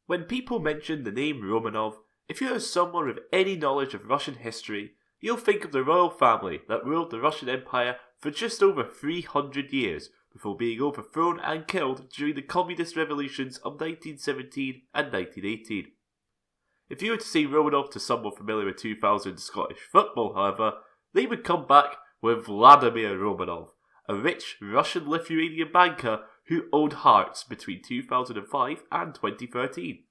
When people mention the name Romanov, if you are someone with any knowledge of Russian history, you'll think of the royal family that ruled the Russian Empire for just over 300 years before being overthrown and killed during the communist revolutions of 1917 and 1918. If you were to say Romanov to someone familiar with 2000 Scottish football, however, they would come back with Vladimir Romanov, a rich Russian-Lithuanian banker who owned Hearts between 2005 and 2013.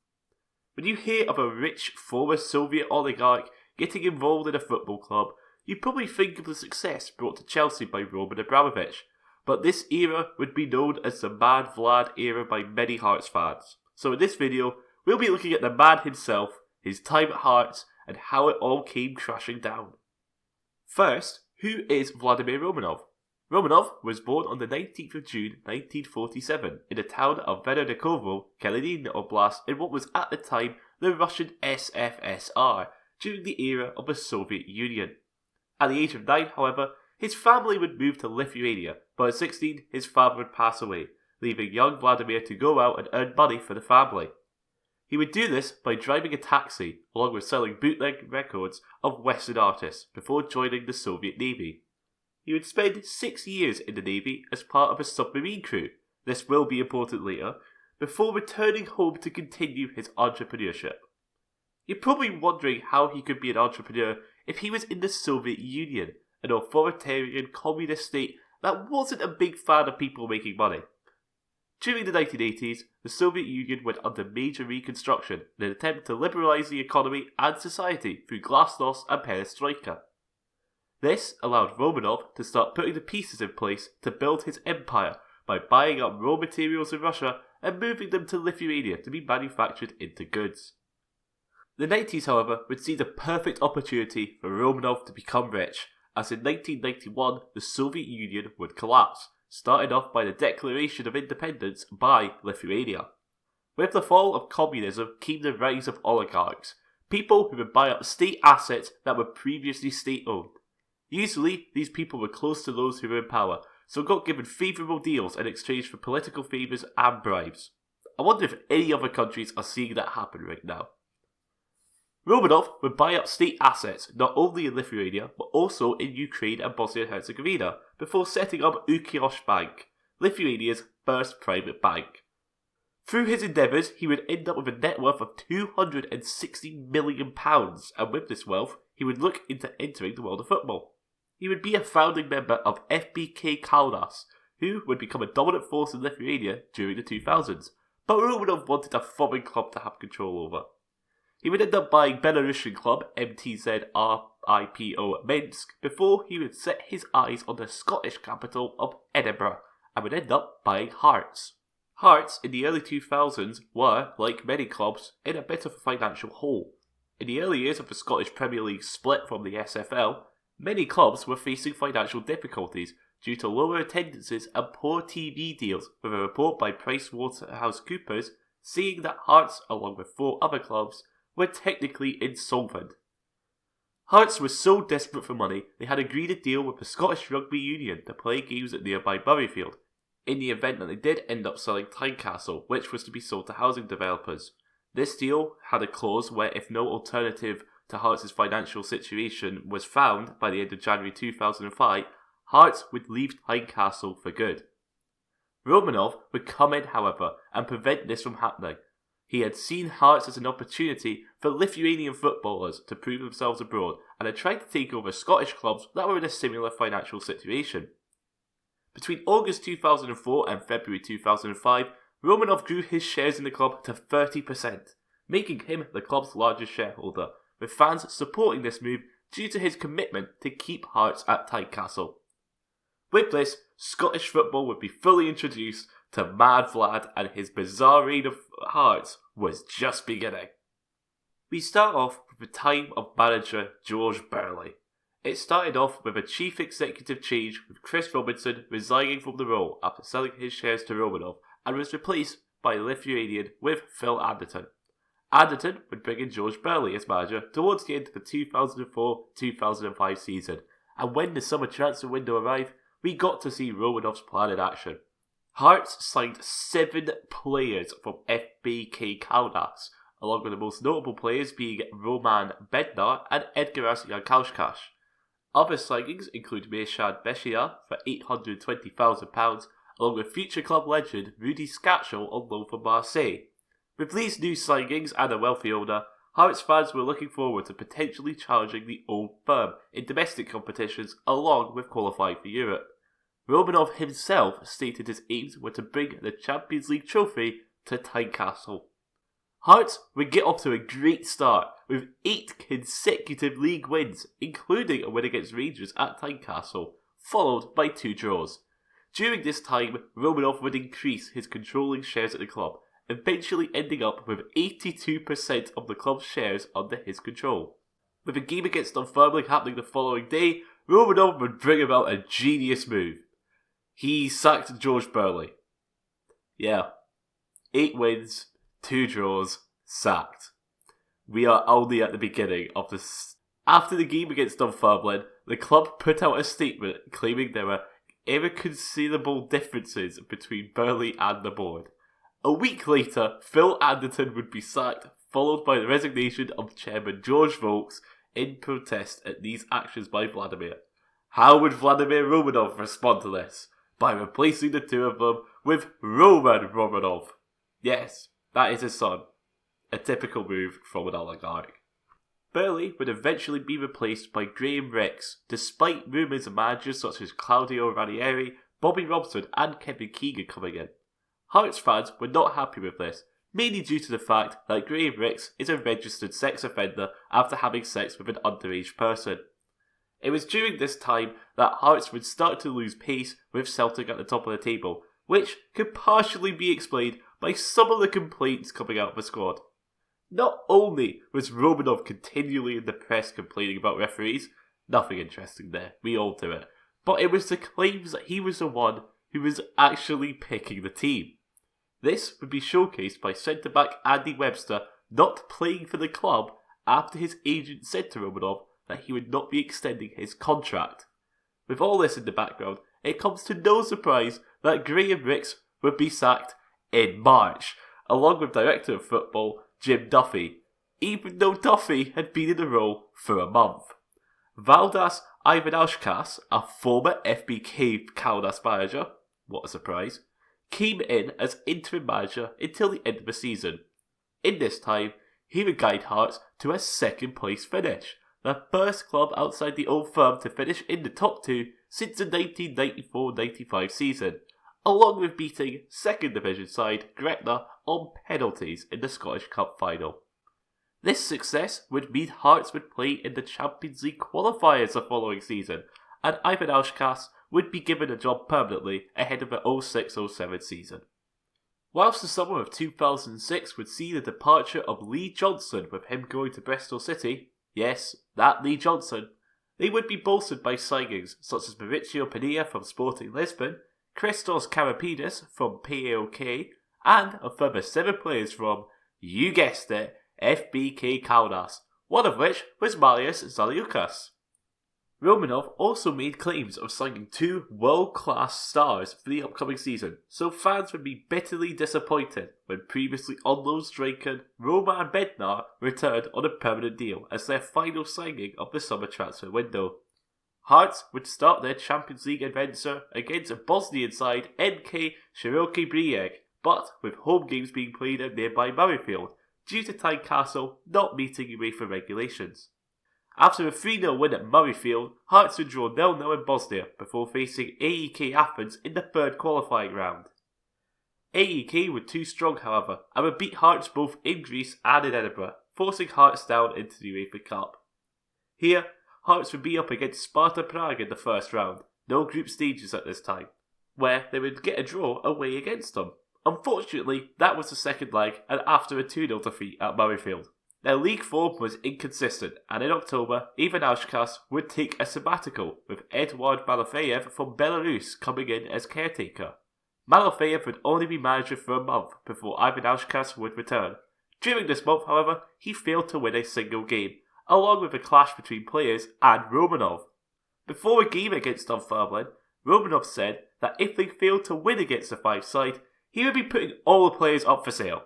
When you hear of a rich former Soviet oligarch getting involved in a football club, you probably think of the success brought to Chelsea by Roman Abramovich, but this era would be known as the Mad Vlad era by many Hearts fans. So in this video, we'll be looking at the man himself, his time at Hearts, and how it all came crashing down. First, who is Vladimir Romanov? Romanov was born on the 19th of June 1947 in the town of Venernikovo, Kalinin Oblast in what was at the time the Russian SFSR during the era of the Soviet Union. At the age of 9, however, his family would move to Lithuania, but at 16 his father would pass away, leaving young Vladimir to go out and earn money for the family. He would do this by driving a taxi, along with selling bootleg records of Western artists, before joining the Soviet Navy. He would spend 6 years in the Navy as part of a submarine crew, this will be important later, before returning home to continue his entrepreneurship. You're probably wondering how he could be an entrepreneur if he was in the Soviet Union, an authoritarian communist state that wasn't a big fan of people making money. During the 1980s, the Soviet Union went under major reconstruction in an attempt to liberalise the economy and society through glasnost and perestroika. This allowed Romanov to start putting the pieces in place to build his empire by buying up raw materials in Russia and moving them to Lithuania to be manufactured into goods. The 90s, however, would see the perfect opportunity for Romanov to become rich, as in 1991 the Soviet Union would collapse, started off by the Declaration of Independence by Lithuania. With the fall of communism came the rise of oligarchs, people who would buy up state assets that were previously state-owned. Usually, these people were close to those who were in power, so got given favourable deals in exchange for political favours and bribes. I wonder if any other countries are seeing that happen right now. Romanov would buy up state assets not only in Lithuania but also in Ukraine and Bosnia and Herzegovina before setting up Ūkio Bank, Lithuania's first private bank. Through his endeavours, he would end up with a net worth of £260 million, and with this wealth, he would look into entering the world of football. He would be a founding member of FBK Kaunas, who would become a dominant force in Lithuania during the 2000s, but Romanov wanted a foreign club to have control over. He would end up buying Belarusian club MTZ RIPO Minsk before he would set his eyes on the Scottish capital of Edinburgh, and would end up buying Hearts. Hearts in the early 2000s were, like many clubs, in a bit of a financial hole. In the early years of the Scottish Premier League split from the SFL, many clubs were facing financial difficulties due to lower attendances and poor TV deals, with a report by PricewaterhouseCoopers saying that Hearts, along with 4 other clubs, were technically insolvent. Hearts were so desperate for money they had agreed a deal with the Scottish Rugby Union to play games at nearby Murrayfield, in the event that they did end up selling Tynecastle, which was to be sold to housing developers. This deal had a clause where if no alternative to Hearts' financial situation was found by the end of January 2005, Hearts would leave Tynecastle for good. Romanov would come in, however, and prevent this from happening. He had seen Hearts as an opportunity for Lithuanian footballers to prove themselves abroad and had tried to take over Scottish clubs that were in a similar financial situation. Between August 2004 and February 2005, Romanov grew his shares in the club to 30%, making him the club's largest shareholder, with fans supporting this move due to his commitment to keep Hearts at Tynecastle. With this, Scottish football would be fully introduced to Mad Vlad, and his bizarre reign of Hearts was just beginning. We start off with the time of manager George Burley. It started off with a chief executive change, with Chris Robinson resigning from the role after selling his shares to Romanov, and was replaced by Lithuanian with Phil Anderton. Anderton would bring in George Burley as manager towards the end of the 2004-2005 season, and when the summer transfer window arrived, we got to see Romanov's plan in action. Hearts signed 7 players from FBK Kaunas, along with the most notable players being Roman Bednar and Edgaras Jankauskas. Other signings include Meshan Beshia for £820,000, along with future club legend Rudy Scatchell on loan from Marseille. With these new signings and a wealthy owner, Hearts fans were looking forward to potentially challenging the old firm in domestic competitions along with qualifying for Europe. Romanov himself stated his aims were to bring the Champions League trophy to Tynecastle. Hearts would get off to a great start with 8 consecutive league wins, including a win against Rangers at Tynecastle, followed by 2 draws. During this time, Romanov would increase his controlling shares at the club, eventually ending up with 82% of the club's shares under his control. With a game against Dunfermline happening the following day, Romanov would bring about a genius move. He sacked George Burley. Yeah, 8 wins, 2 draws, sacked. We are only at the beginning of this. After the game against Dunfermline, the club put out a statement claiming there were irreconcilable differences between Burley and the board. A week later, Phil Anderton would be sacked, followed by the resignation of chairman George Volks in protest at these actions by Vladimir. How would Vladimir Romanov respond to this? By replacing the two of them with Roman Romanov. Yes, that is his son. A typical move from an oligarch. Burley would eventually be replaced by Graham Rix, despite rumours of managers such as Claudio Ranieri, Bobby Robson and Kevin Keegan coming in. Hearts fans were not happy with this, mainly due to the fact that Graham Rix is a registered sex offender after having sex with an underage person. It was during this time that Hearts would start to lose pace with Celtic at the top of the table, which could partially be explained by some of the complaints coming out of the squad. Not only was Romanov continually in the press complaining about referees, nothing interesting there, we all do it, but it was the claims that he was the one who was actually picking the team. This would be showcased by centre-back Andy Webster not playing for the club after his agent said to Romanov that he would not be extending his contract. With all this in the background, it comes to no surprise that Graham Rix would be sacked in March, along with Director of Football Jim Duffy, even though Duffy had been in the role for a month. Valdas Ivanauskas, a former FBK Kaunas manager, what a surprise, came in as interim manager until the end of the season. In this time, he would guide Hearts to a second place finish, the first club outside the old firm to finish in the top 2 since the 1994-95 season, along with beating second division side Gretna on penalties in the Scottish Cup final. This success would mean Hearts would play in the Champions League qualifiers the following season, and Ivanauskas would be given a job permanently ahead of the 06-07 season. Whilst the summer of 2006 would see the departure of Lee Johnson with him going to Bristol City, yes, that Lee Johnson, they would be bolstered by signings such as Mauricio Padilla from Sporting Lisbon, Christos Karapidis from PAOK, and a further 7 players from, you guessed it, FBK Kaunas, one of which was Marius Zaliukas. Romanov also made claims of signing 2 world-class stars for the upcoming season, so fans would be bitterly disappointed when previously on-loan striker Roman Bednar returned on a permanent deal as their final signing of the summer transfer window. Hearts would start their Champions League adventure against Bosnian side NK Široki Brijeg, but with home games being played at nearby Murrayfield, due to Tynecastle not meeting UEFA regulations. After a 3-0 win at Murrayfield, Hearts would draw 0-0 in Bosnia before facing AEK Athens in the 3rd qualifying round. AEK were too strong, however, and would beat Hearts both in Greece and in Edinburgh, forcing Hearts down into the UEFA Cup. Here, Hearts would be up against Sparta Prague in the first round, no group stages at this time, where they would get a draw away against them. Unfortunately, that was the second leg, and after a 2-0 defeat at Murrayfield. Their league form was inconsistent, and in October, Ivanauskas would take a sabbatical, with Eduard Malofeyev from Belarus coming in as caretaker. Malofeyev would only be manager for a month before Ivanauskas would return. During this month, however, he failed to win a single game, along with a clash between players and Romanov. Before a game against Dunfermline, Romanov said that if they failed to win against the 5 side, he would be putting all the players up for sale.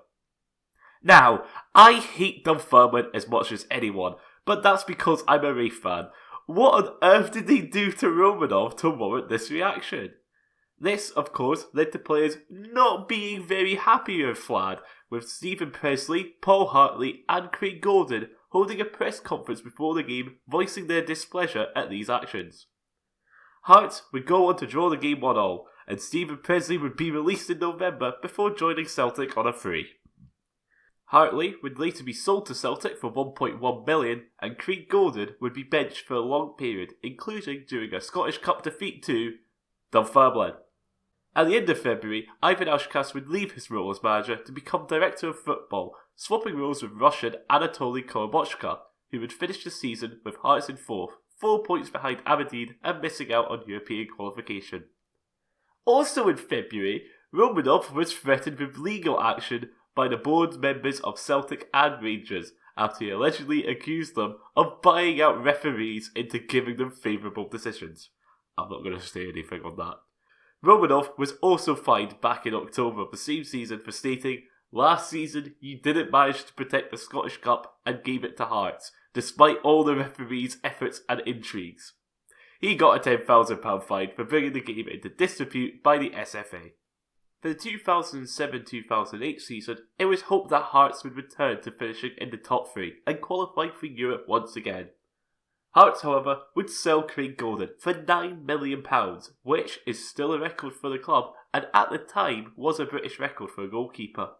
Now, I hate Dunfermline as much as anyone, but that's because I'm a Wraith fan. What on earth did they do to Romanov to warrant this reaction? This, of course, led to players not being very happy with Vlad, with Stephen Presley, Paul Hartley and Craig Gordon holding a press conference before the game voicing their displeasure at these actions. Hearts would go on to draw the game 1-1, and Stephen Presley would be released in November before joining Celtic on a free. Hartley would later be sold to Celtic for $1.1 million, and Craig Gordon would be benched for a long period, including during a Scottish Cup defeat to Dunfermline. At the end of February, Ivan Ashkas would leave his role as manager to become director of football, swapping roles with Russian Anatoly Korobochka, who would finish the season with Hearts in 4th, 4 points behind Aberdeen and missing out on European qualification. Also in February, Romanov was threatened with legal action by the board members of Celtic and Rangers after he allegedly accused them of buying out referees into giving them favourable decisions. I'm not going to say anything on that. Romanov was also fined back in October of the same season for stating, "Last season you didn't manage to protect the Scottish Cup and gave it to Hearts, despite all the referees' efforts and intrigues." He got a £10,000 fine for bringing the game into disrepute by the SFA. For the 2007-2008 season, it was hoped that Hearts would return to finishing in the top 3 and qualifying for Europe once again. Hearts, however, would sell Craig Gordon for £9 million, which is still a record for the club and at the time was a British record for a goalkeeper.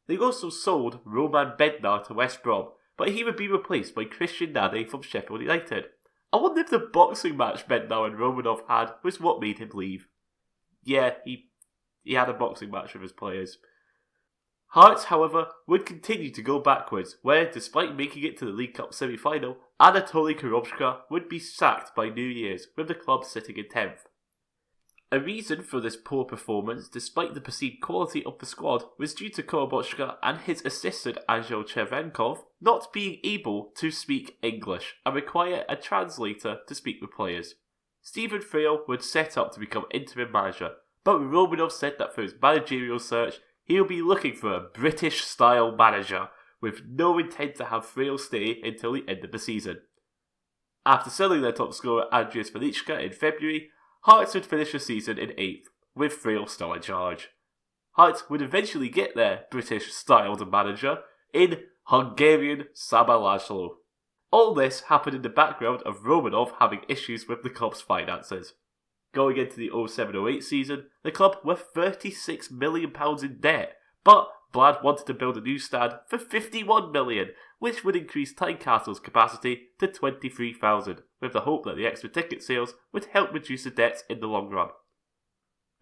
They also sold Roman Bednar to West Brom, but he would be replaced by Christian Nane from Sheffield United. I wonder if the boxing match Bednar and Romanov had was what made him leave. Yeah, he had a boxing match with his players. Hearts, however, would continue to go backwards, where, despite making it to the League Cup semi-final, Anatoly Korobchka would be sacked by New Year's, with the club sitting in 10th. A reason for this poor performance, despite the perceived quality of the squad, was due to Korobchka and his assistant Angel Chervenkov not being able to speak English and require a translator to speak with players. Stephen Frail would set up to become interim manager, but Romanov said that for his managerial search, he'll be looking for a British-style manager, with no intent to have Frail stay until the end of the season. After selling their top scorer Andrius Velichka in February, Hearts would finish the season in 8th, with Frail still in charge. Hearts would eventually get their British-styled manager in Hungarian Saba Laszlo. All this happened in the background of Romanov having issues with the club's finances. Going into the 07-08 season, the club were £36 million in debt, but Vlad wanted to build a new stand for £51 million, which would increase Tynecastle's capacity to 23,000, with the hope that the extra ticket sales would help reduce the debts in the long run.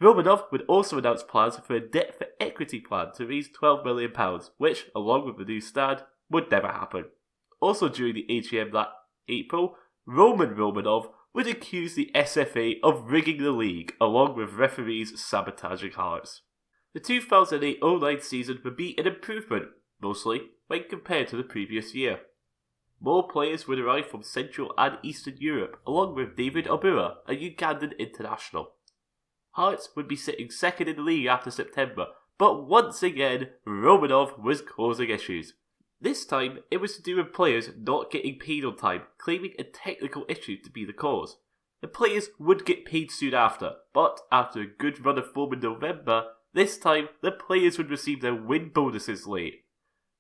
Romanov would also announce plans for a debt for equity plan to raise £12 million, which, along with the new stand, would never happen. Also during the AGM that April, Roman Romanov would accuse the SFA of rigging the league, along with referees sabotaging Hearts. The 2008-09 season would be an improvement, mostly, when compared to the previous year. More players would arrive from Central and Eastern Europe, along with David Obura, a Ugandan international. Hearts would be sitting second in the league after September, but once again, Romanov was causing issues. This time, it was to do with players not getting paid on time, claiming a technical issue to be the cause. The players would get paid soon after, but after a good run of form in November, this time the players would receive their win bonuses late.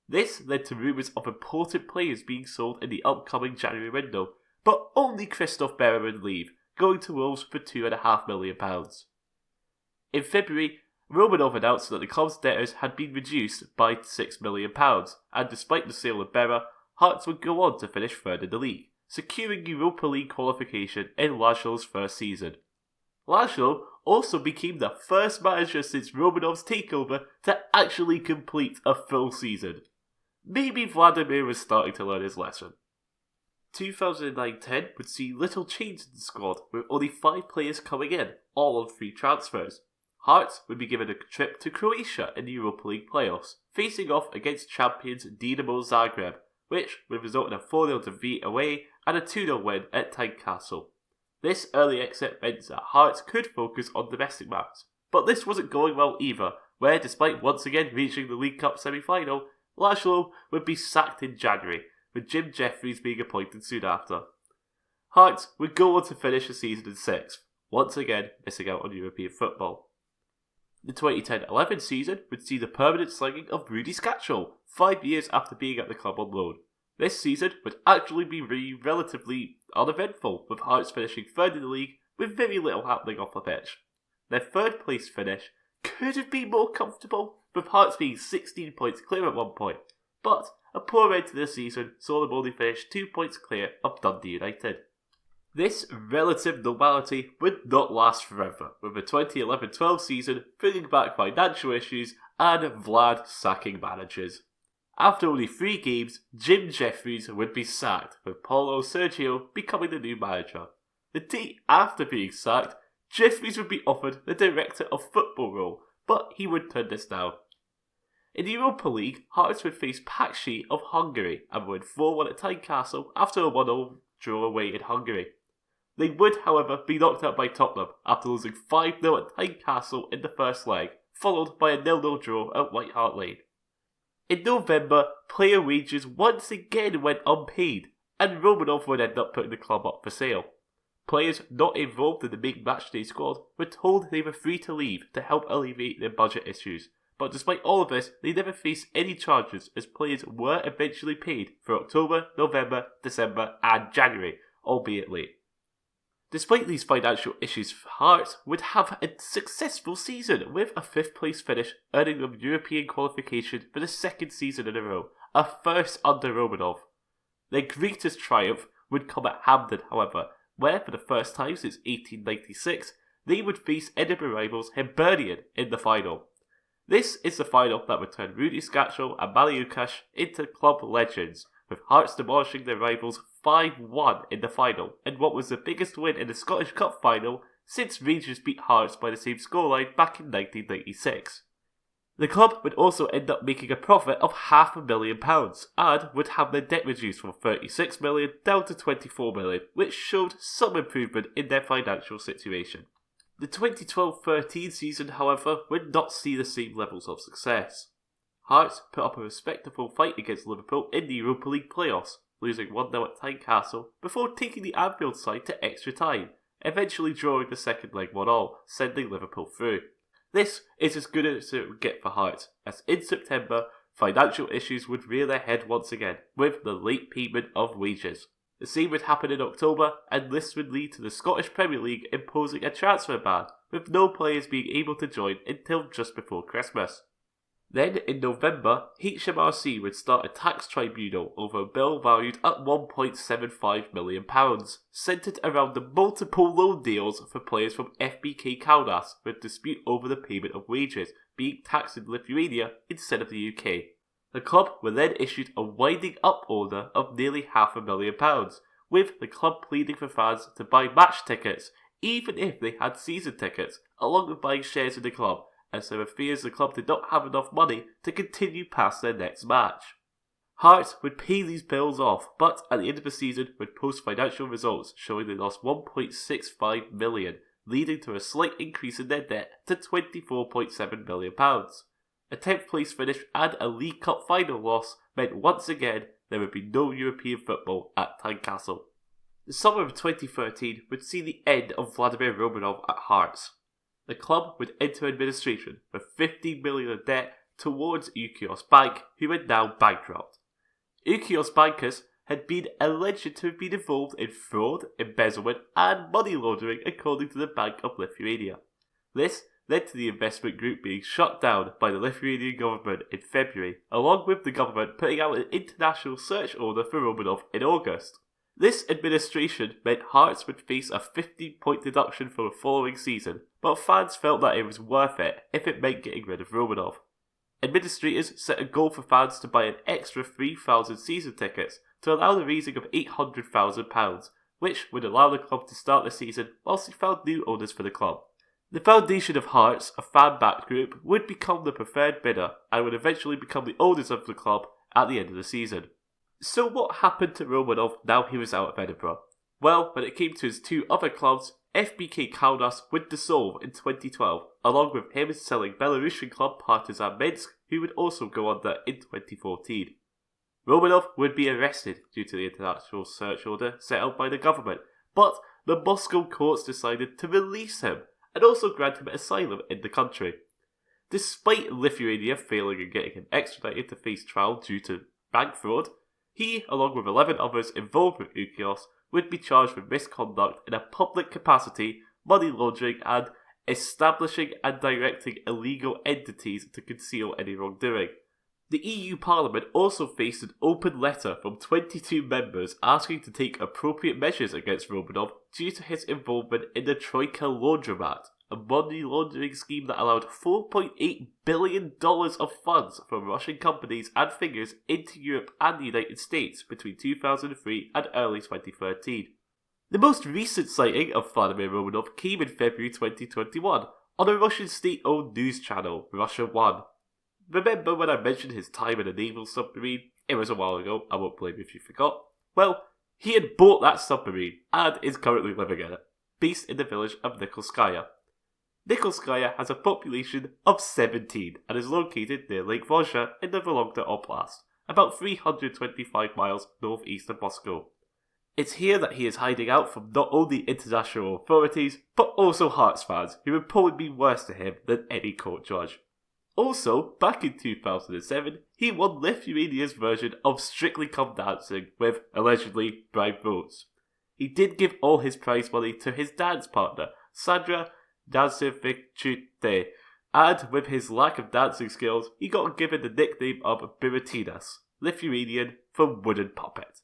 This led to rumours of important players being sold in the upcoming January window, but only Christoph Berra would leave, going to Wolves for £2.5 million. In February, Romanov announced that the club's debtors had been reduced by £6 million, and despite the sale of Berra, Hearts would go on to finish third in the league, securing Europa League qualification in Laszlo's first season. Laszlo also became the first manager since Romanov's takeover to actually complete a full season. Maybe Vladimir was starting to learn his lesson. 2009-10 would see little change in the squad, with only 5 players coming in, all on free transfers. Hearts would be given a trip to Croatia in the Europa League playoffs, facing off against champions Dinamo Zagreb, which would result in a 4-0 defeat away and a 2-0 win at Tynecastle. This early exit meant that Hearts could focus on domestic matters. But this wasn't going well either, where despite once again reaching the League Cup semi-final, Laszlo would be sacked in January, with Jim Jeffries being appointed soon after. Hearts would go on to finish the season in 6th, once again missing out on European football. The 2010-11 season would see the permanent signing of Rudi Scatchel, 5 years after being at the club on loan. This season would actually be relatively uneventful, with Hearts finishing 3rd in the league with very little happening off the pitch. Their 3rd place finish could have been more comfortable, with Hearts being 16 points clear at one point, but a poor end to the season saw them only finish 2 points clear of Dundee United. This relative normality would not last forever, with the 2011-12 season bringing back financial issues and Vlad sacking managers. After only 3 games, Jim Jeffries would be sacked, with Paulo Sergio becoming the new manager. The day after being sacked, Jeffries would be offered the director of football role, but he would turn this down. In the Europa League, Hearts would face Pakshi of Hungary and would 4-1 at Tynecastle after a 1-0 draw away in Hungary. They would, however, be knocked out by Tottenham after losing 5-0 at Tynecastle in the first leg, followed by a 0-0 draw at White Hart Lane. In November, player wages once again went unpaid, and Romanov would end up putting the club up for sale. Players not involved in the main matchday squad were told they were free to leave to help alleviate their budget issues, but despite all of this, they never faced any charges as players were eventually paid for October, November, December and January, albeit late. Despite these financial issues, Hearts would have a successful season with a 5th place finish, earning them European qualification for the 2nd season in a row, a first under Romanov. Their greatest triumph would come at Hampden, however, where for the first time since 1896, they would face Edinburgh rivals Hibernian in the final. This is the final that would turn Rudi Scatchel and Maliukas into club legends, with Hearts demolishing their rivals 5-1 in the final, in what was the biggest win in the Scottish Cup final since Rangers beat Hearts by the same scoreline back in 1996. The club would also end up making a profit of £500,000 and would have their debt reduced from £36 million down to £24 million, which showed some improvement in their financial situation. The 2012-13 season, however, would not see the same levels of success. Hearts put up a respectable fight against Liverpool in the Europa League playoffs, losing 1-0 at Tynecastle before taking the Anfield side to extra time, eventually drawing the second leg 1-1, sending Liverpool through. This is as good as it would get for Hearts, as in September, financial issues would rear their head once again, with the late payment of wages. The same would happen in October, and this would lead to the Scottish Premier League imposing a transfer ban, with no players being able to join until just before Christmas. Then, in November, HMRC would start a tax tribunal over a bill valued at £1.75 million, centred around the multiple loan deals for players from FBK Kaunas with dispute over the payment of wages being taxed in Lithuania instead of the UK. The club were then issued a winding up order of nearly £500,000, with the club pleading for fans to buy match tickets, even if they had season tickets, along with buying shares in the club, as there were fears the club did not have enough money to continue past their next match. Hearts would pay these bills off, but at the end of the season would post financial results showing they lost £1.65 million, leading to a slight increase in their debt to £24.7 million. A 10th place finish and a League Cup final loss meant once again there would be no European football at Tynecastle. The summer of 2013 would see the end of Vladimir Romanov at Hearts. The club would enter administration with £15 million of debt towards Ukios Bank, who were now bankrupt. Ukios bankers had been alleged to have been involved in fraud, embezzlement and money laundering according to the Bank of Lithuania. This led to the investment group being shut down by the Lithuanian government in February, along with the government putting out an international search order for Romanov in August. This administration meant Hearts would face a 15-point deduction for the following season, but fans felt that it was worth it if it meant getting rid of Romanov. Administrators set a goal for fans to buy an extra 3,000 season tickets to allow the raising of £800,000, which would allow the club to start the season whilst they found new owners for the club. The foundation of Hearts, a fan-backed group, would become the preferred bidder and would eventually become the owners of the club at the end of the season. So what happened to Romanov now he was out of Edinburgh? Well, when it came to his two other clubs, FBK Kaunas would dissolve in 2012, along with him selling Belarusian club Partizan Minsk, who would also go under in 2014. Romanov would be arrested due to the international search order set out by the government, but the Moscow courts decided to release him and also grant him asylum in the country. Despite Lithuania failing in getting him extradited to face trial due to bank fraud, he, along with 11 others involved with Ukios, would be charged with misconduct in a public capacity, money laundering, and establishing and directing illegal entities to conceal any wrongdoing. The EU Parliament also faced an open letter from 22 members asking to take appropriate measures against Romanov due to his involvement in the Troika Laundromat, a money laundering scheme that allowed $4.8 billion of funds from Russian companies and figures into Europe and the United States between 2003 and early 2013. The most recent sighting of Vladimir Romanov came in February 2021 on a Russian state-owned news channel, Russia 1. Remember when I mentioned his time in a naval submarine? It was a while ago, I won't blame you if you forgot. Well, he had bought that submarine and is currently living in it, based in the village of Nikolskaya. Nikolskaya has a population of 17 and is located near Lake Volga in the Vologda Oblast, about 325 miles northeast of Moscow. It's here that he is hiding out from not only international authorities, but also Hearts fans, who would probably be worse to him than any court judge. Also, back in 2007, he won Lithuania's version of Strictly Come Dancing with, allegedly, bribe votes. He did give all his prize money to his dance partner, Sandra Dancevichute, and with his lack of dancing skills, he got given the nickname of Birutinas, Lithuanian for wooden puppet.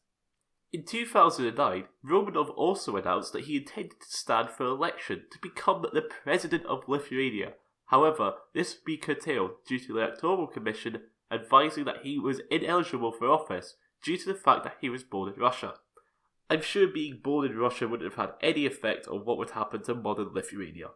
In 2009, Romanov also announced that he intended to stand for election to become the president of Lithuania. However, this would be curtailed due to the Electoral Commission advising that he was ineligible for office due to the fact that he was born in Russia. I'm sure being born in Russia wouldn't have had any effect on what would happen to modern Lithuania.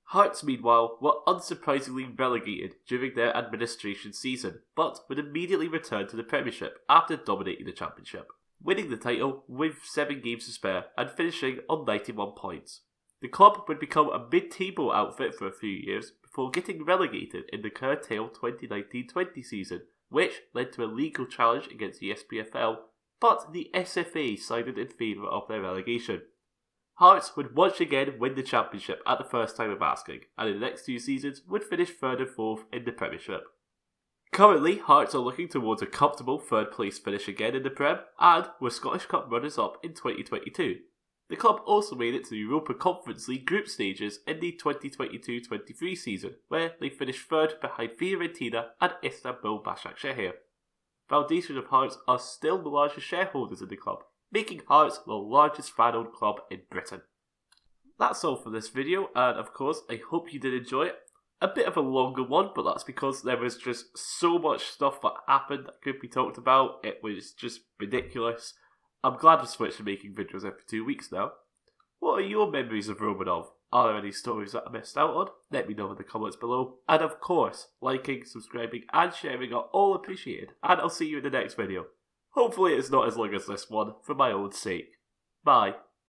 Hearts, meanwhile, were unsurprisingly relegated during their administration season, but would immediately return to the Premiership after dominating the Championship, winning the title with 7 games to spare and finishing on 91 points. The club would become a mid-table outfit for a few years before getting relegated in the curtailed 2019-20 season, which led to a legal challenge against the SPFL, but the SFA sided in favour of their relegation. Hearts would once again win the Championship at the first time of asking, and in the next 2 seasons would finish 3rd and 4th in the Premiership. Currently, Hearts are looking towards a comfortable 3rd place finish again in the Prem, and were Scottish Cup runners-up in 2022. The club also made it to the Europa Conference League group stages in the 2022-23 season, where they finished 3rd behind Fiorentina and Istanbul Başakşehir. Foundation of Hearts are still the largest shareholders in the club, making Hearts the largest fan-owned club in Britain. That's all for this video, and of course I hope you did enjoy it. A bit of a longer one, but that's because there was just so much stuff that happened that could be talked about. It was just ridiculous. I'm glad I've switched to making videos every 2 weeks now. What are your memories of Romanov? Are there any stories that I missed out on? Let me know in the comments below. And of course, liking, subscribing and sharing are all appreciated. And I'll see you in the next video. Hopefully it's not as long as this one, for my own sake. Bye.